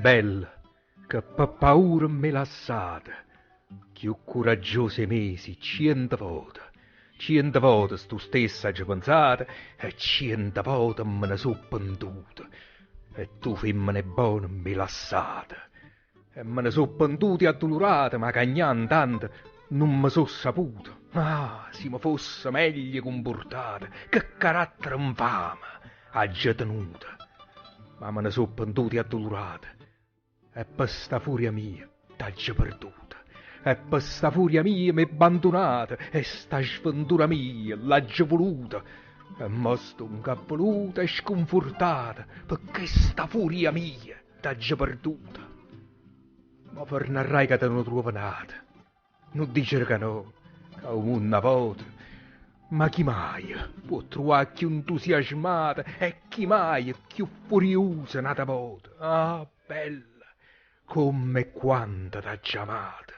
bella, che per paura me lassate, più coraggiose mesi, 100 volte stu stessa ci pensate e 100 volte me ne so pentuta. E tu femmine buona me lassate. E me ne so pentuti addolorate, ma cagnando tanto non me so saputo. Ah, se mi fosse meglio comportata, che carattere infame, aggia tenuta. Ma me ne so pentuti addolorate. E per sta furia mia t'aggia perduta. E per sta furia mia m'è abbandonata. E sta sventura mia l'aggia voluta. E mo sto incappeluta e sconfortata perché sta furia mia t'aggia perduta. Ma per narrai che te ne trovo nata. Non dicere che no, che una volta. Ma chi mai può trovare più entusiasmata e chi mai più furiosa nata volta? Ah, bella, come e quanta t'ha chiamata.